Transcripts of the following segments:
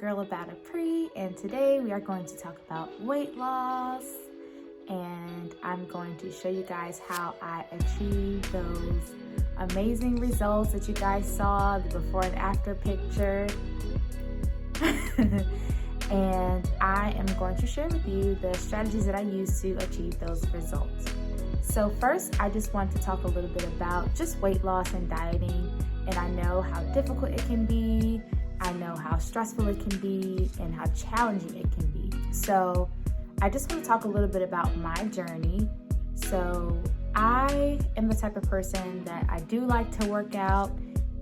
girl about Apris, and today we are going to talk about weight loss, and I'm going to show you guys how I achieved those amazing results that you guys saw, the before and after picture. And I am going to share with you the strategies that I use to achieve those results. So first, I just want to talk a little bit about just weight loss and dieting. And I know how difficult it can be. I know how stressful it can be and how challenging it can be. So I just want to talk a little bit about my journey. So I am the type of person that I do like to work out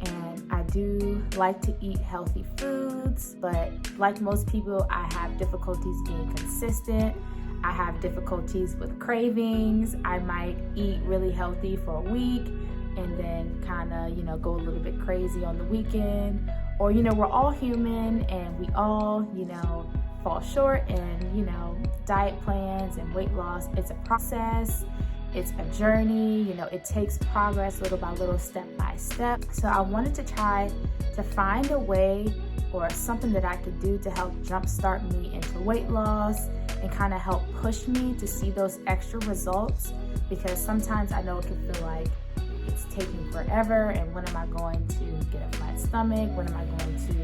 and I do like to eat healthy foods, but like most people, I have difficulties being consistent. I have difficulties with cravings. I might eat really healthy for a week and then kind of, go a little bit crazy on the weekend. Or, we're all human and we all, fall short and, diet plans and weight loss. It's a process. It's a journey, it takes progress little by little, step by step. So I wanted to try to find a way or something that I could do to help jumpstart me into weight loss and kind of help push me to see those extra results, because sometimes I know it can feel like it's taking forever and when am I going to get a flat stomach? When am I going to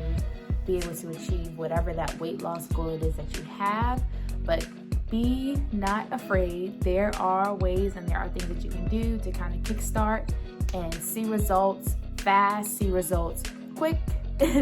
be able to achieve whatever that weight loss goal it is that you have? But be not afraid. There are ways and there are things that you can do to kind of kickstart and see results fast, see results quick,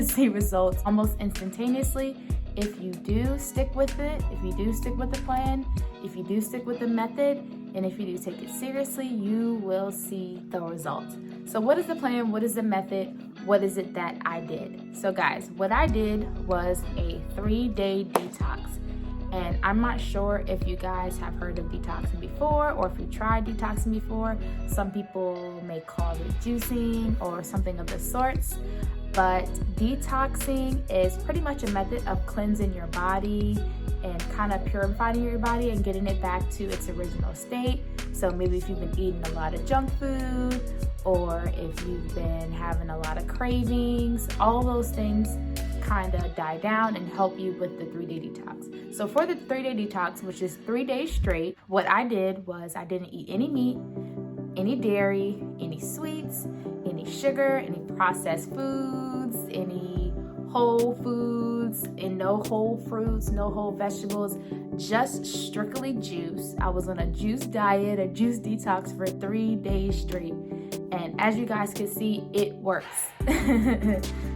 see results almost instantaneously. If you do stick with it, if you do stick with the plan, if you do stick with the method, and if you do take it seriously, you will see the results. So what is the plan? What is the method? What is it that I did? So guys, what I did was a 3-day detox. And I'm not sure if you guys have heard of detoxing before or if you tried detoxing before. Some people may call it juicing or something of the sorts. But detoxing is pretty much a method of cleansing your body and kind of purifying your body and getting it back to its original state. So maybe if you've been eating a lot of junk food or if you've been having a lot of cravings, all those things kind of die down and help you with the 3-day detox. So for the 3-day detox, which is 3 days straight, what I did was I didn't eat any meat, any dairy, any sweets, any sugar, any processed foods, any whole foods, and no whole fruits, no whole vegetables, just strictly juice. I was on a juice diet, a juice detox for 3 days straight. And as you guys can see, it works.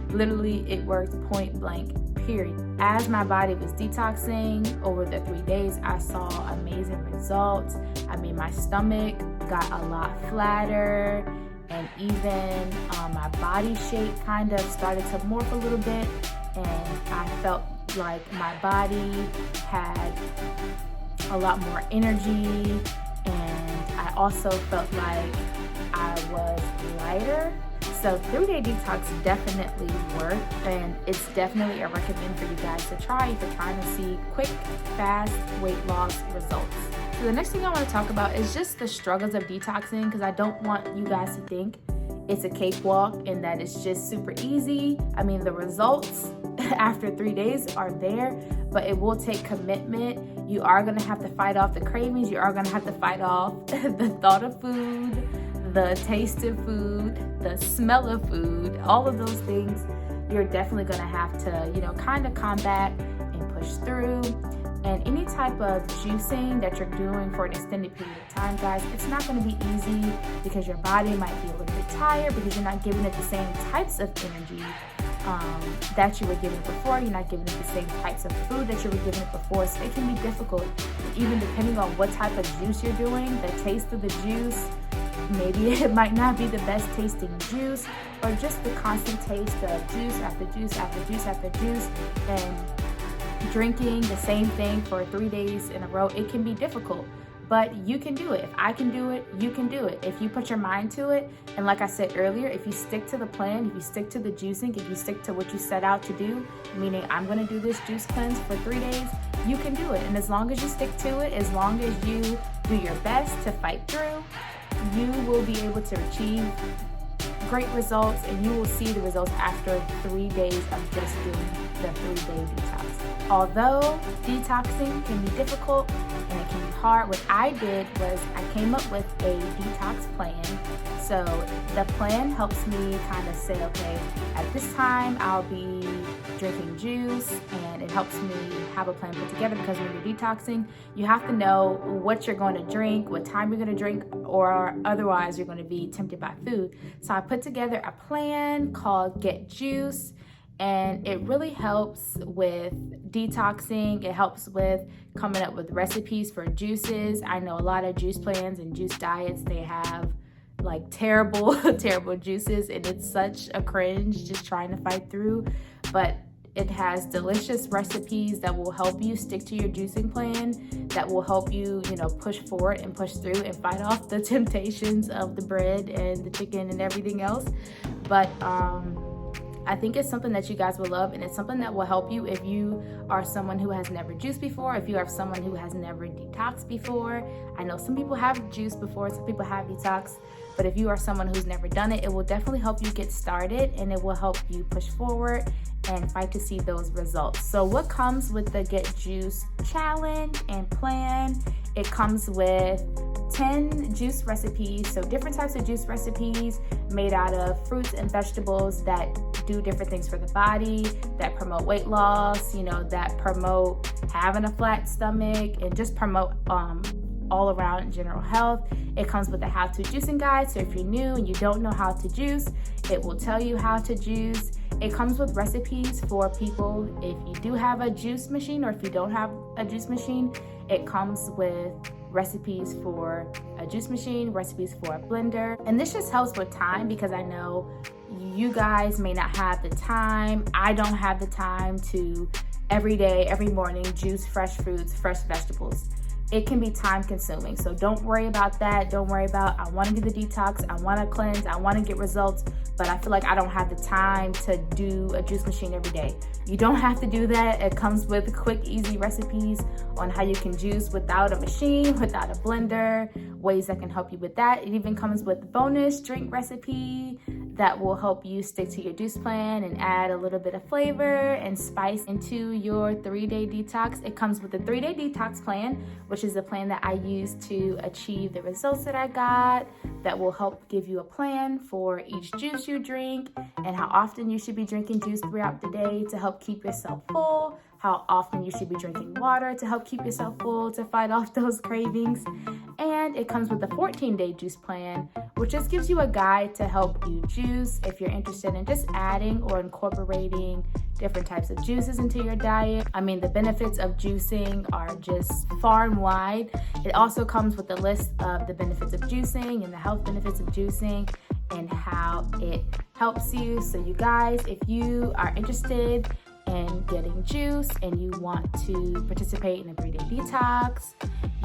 Literally, it worked point blank, period. As my body was detoxing over the 3 days, I saw amazing results. I mean, my stomach got a lot flatter, and even my body shape kind of started to morph a little bit, and I felt like my body had a lot more energy, and I also felt like I was lighter. So 3-day detox definitely worked, and it's definitely a recommend for you guys to try if you're trying to see quick, fast weight loss results. So the next thing I want to talk about is just the struggles of detoxing, because I don't want you guys to think it's a cakewalk and that it's just super easy. I mean, the results after 3 days are there, but it will take commitment. You are going to have to fight off the cravings. You are going to have to fight off the thought of food, the taste of food, the smell of food, all of those things. You're definitely going to have to, kind of combat and push through. And any type of juicing that you're doing for an extended period of time, guys, it's not going to be easy because your body might be a little bit tired because you're not giving it the same types of energy that you were giving it before. You're not giving it the same types of food that you were giving it before. So it can be difficult, even depending on what type of juice you're doing, the taste of the juice. Maybe it might not be the best tasting juice, or just the constant taste of juice after juice after juice after juice, and drinking the same thing for 3 days in a row. It can be difficult, but you can do it. If I can do it, you can do it. If you put your mind to it, and like I said earlier, if you stick to the plan, if you stick to the juicing, if you stick to what you set out to do, meaning I'm going to do this juice cleanse for 3 days, you can do it. And as long as you stick to it, as long as you do your best to fight through, you will be able to achieve great results, and you will see the results after 3 days of just doing the 3-day detox. Although detoxing can be difficult and it can be hard, what I did was I came up with a detox plan. So the plan helps me kind of say, okay, at this time I'll be drinking juice, and it helps me have a plan put together, because when you're detoxing, you have to know what you're going to drink, what time you're going to drink, or otherwise you're going to be tempted by food. So I put together a plan called Get Juice, and it really helps with detoxing. It helps with coming up with recipes for juices. I know a lot of juice plans and juice diets, they have like terrible juices, and it's such a cringe just trying to fight through, but it has delicious recipes that will help you stick to your juicing plan, that will help you, push forward and push through and fight off the temptations of the bread and the chicken and everything else. But I think it's something that you guys will love, and it's something that will help you if you are someone who has never juiced before, if you are someone who has never detoxed before. I know some people have juiced before, some people have detoxed, but if you are someone who's never done it, it will definitely help you get started, and it will help you push forward and fight to see those results. So what comes with the Get Juice challenge and plan? It comes with 10 juice recipes, so different types of juice recipes made out of fruits and vegetables that do different things for the body, that promote weight loss, that promote having a flat stomach, and just promote all around general health. It comes with a how-to juicing guide, so if you're new and you don't know how to juice, it will tell you how to juice. It comes with recipes for people if you do have a juice machine, or if you don't have a juice machine. It comes with recipes for a juice machine, recipes for a blender. And this just helps with time, because I know you guys may not have the time. I don't have the time to every day, every morning, juice fresh fruits, fresh vegetables. It can be time consuming. So don't worry about that. Don't worry about, I want to do the detox, I want to cleanse, I want to get results, but I feel like I don't have the time to do a juice machine every day. You don't have to do that. It comes with quick, easy recipes on how you can juice without a machine, without a blender, ways that can help you with that. It even comes with a bonus drink recipe that will help you stick to your juice plan and add a little bit of flavor and spice into your 3-day detox. It comes with a 3-day detox plan, which is the plan that I use to achieve the results that I got, that will help give you a plan for each juice you drink and how often you should be drinking juice throughout the day to help keep yourself full, how often you should be drinking water to help keep yourself full, to fight off those cravings. And it comes with a 14-day juice plan, which just gives you a guide to help you juice if you're interested in just adding or incorporating different types of juices into your diet. I mean, the benefits of juicing are just far and wide. It also comes with a list of the benefits of juicing and the health benefits of juicing and how it helps you. So you guys, if you are interested in getting juice and you want to participate in a 3-day detox,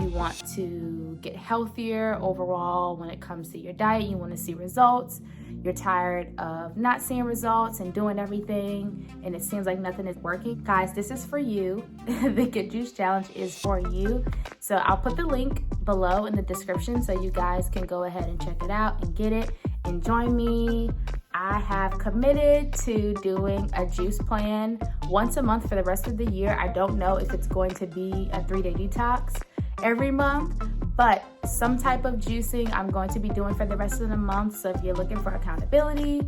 you want to get healthier overall when it comes to your diet, you want to see results, you're tired of not seeing results and doing everything and it seems like nothing is working, guys, this is for you. The Get Juice Challenge is for you. So I'll put the link below in the description so you guys can go ahead and check it out and get it and join me. I have committed to doing a juice plan once a month for the rest of the year. I don't know if it's going to be a 3-day detox every month, but some type of juicing I'm going to be doing for the rest of the month. So if you're looking for accountability,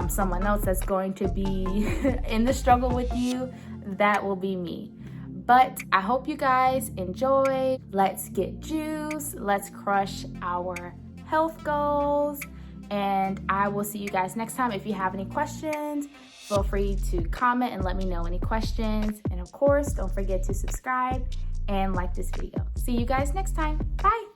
someone else that's going to be in the struggle with you, that will be me. But I hope you guys enjoy. Let's get juice. Let's crush our health goals. And I will see you guys next time. If you have any questions, feel free to comment and let me know any questions. And of course, don't forget to subscribe and like this video. See you guys next time. Bye.